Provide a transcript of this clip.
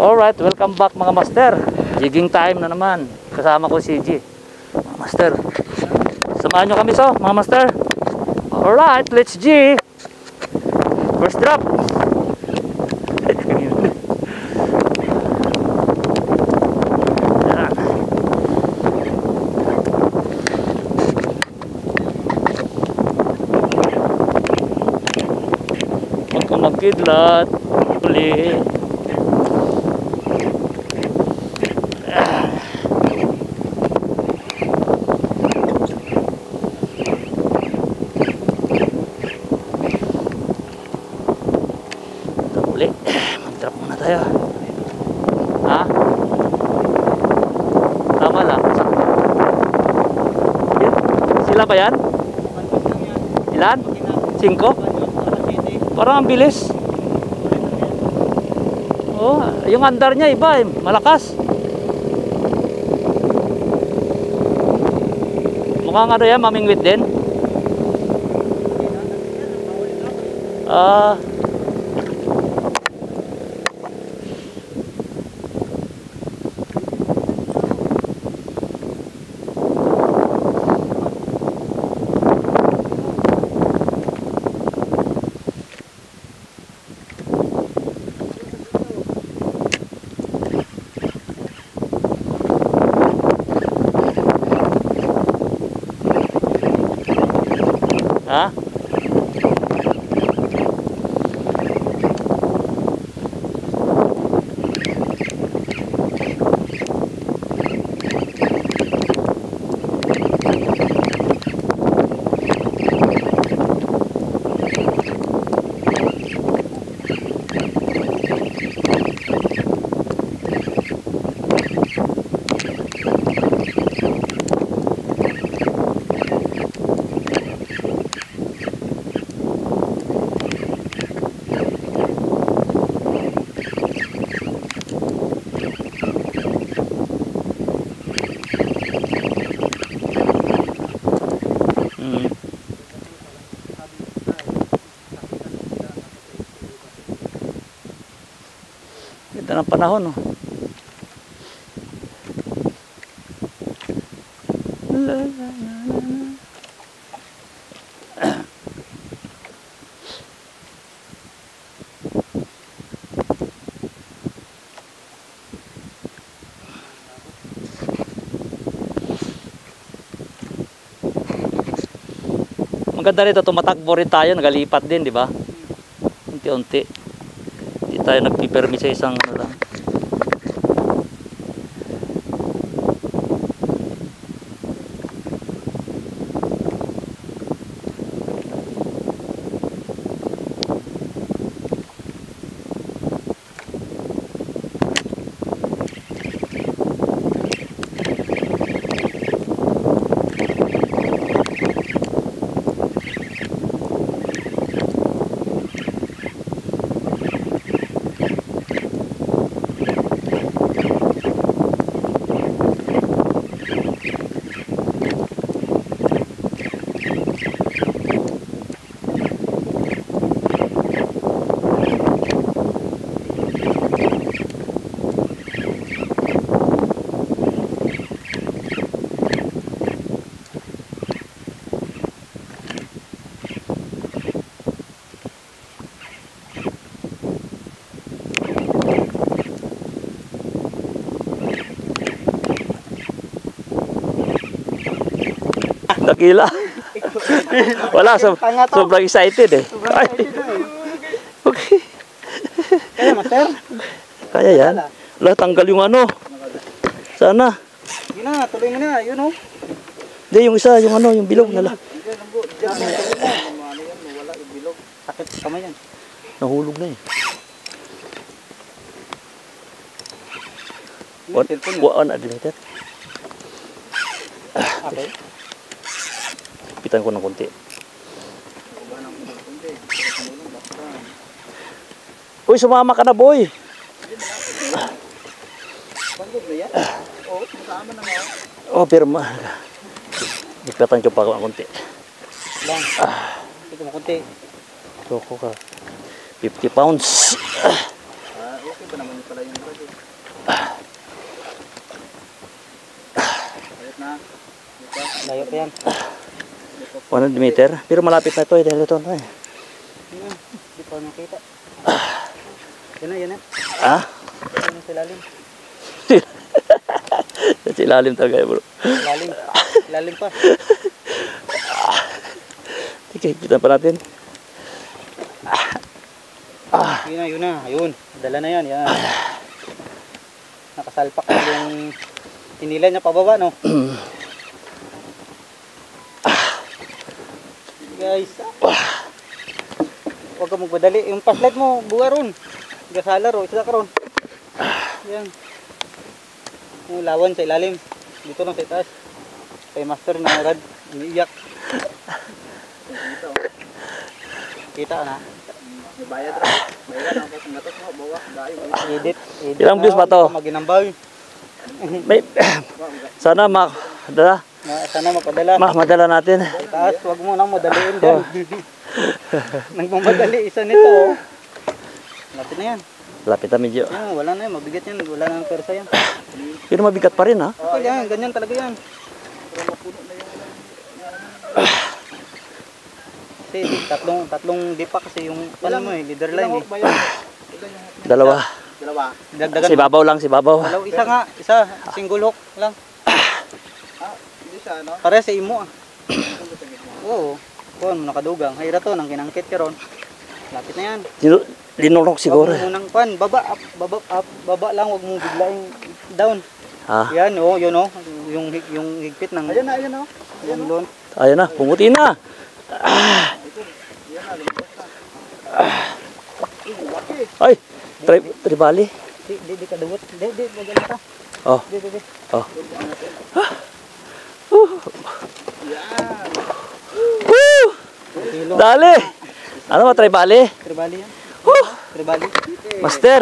Alright, welcome back mga master. Jigging time na naman. Kasama ko si G. Mga master, samahan nyo kami mga master. Alright, let's G. First drop. Huwag kang magkidlat. Uli. Mag-drop muna tayo. Ha? Tama lang. Sila ba yan? Ilan? 5? Parang ang bilis. Oh, yung andar niya iba eh. Malakas. Mukhang ano yan, mamingwit din. Ha? Ganda ng panahon, oh. Maganda rito, tumatakbo rin tayo, nagalipat din, di ba? Unti-unti. Hindi tayo nagpipermi sa isang ano lang. Nakila. Wala, sobrang excited eh. Okay. Kaya, master? Kaya yan. Wala, tanggal yung ano. Sana. Yun na, tuloy mo na, yun o. Hindi, yung isa, yung ano, yung bilog nala. Wala yung bilog. Sakit kamay yan. Nahulog na eh. Unadmitted. Okay. Pitan ko ng konti. Uy, sumama ka na, boy. Oh, pirma. Ipatan ko pa ako ng konti. Lang. Ito mo konti. Loko ka. 50 pounds. Okay pa naman pala yung drug. yan. 100 meter. Pero malapit na ito eh. Dahil ito na eh. Yan. Hindi pa nakita. Yan na, yan na. Ah? Yan na sa ilalim. Sa ilalim talaga eh bro. Ilalim. Ilalim pa. Okay, kita pa natin. Yun na, yun na. Ayun. Dala na yan. Yan. Nakasalpak na yung hinila niya pababa, no? Guys. Huwag ka magmadali. Yung flashlight mo, buha ron. Gasala ro. Isa ka ron. Yan. Yung lawan sa ilalim. Dito lang sa itaas. Kay master na rad. Umiiyak. Kita na. Bayad rin. Bayad ang kasungatot mo. Bawa. Edit. Ilang views ba to? Maginambal. May, sana madala. Sana mapadala. Madala natin. Sa taas, huwag mo nang madaliin dyan. Nagmamadali isa nito. Oh. Lapit na yan. Lapit na medyo. Yan, wala na yan. Mabigat yan. Wala na ng persa yan. Pero mabigat pa rin ha. Okay yan. Ganyan talaga yan. Kasi tatlong dipa kasi yung ano mo eh, leader line eh. Dalawa. Dagdagan. Si babaw lang, si babaw. Dalaw, isa nga, isa, single hook lang. Hindi siya ano? Pare sa imo ah. Oo. Kon nakadugang. Hayra to nang kinangkit ka ron. Lapit na yan. Linurok siguro. Wag mo nang pan, baba up, baba lang, wag mo biglaing down. Ha? Yan oh, yun oh, yung higpit ng. Ayun na, ayun oh. Yan doon. Ayun na, pumuti na. Ay, tribali. Di ka dawat. Di maganda ka. Oh. Di. Oh. Kilo. Dali. Ano ba tribali? Tribali yan. Huh. Tribali. Master.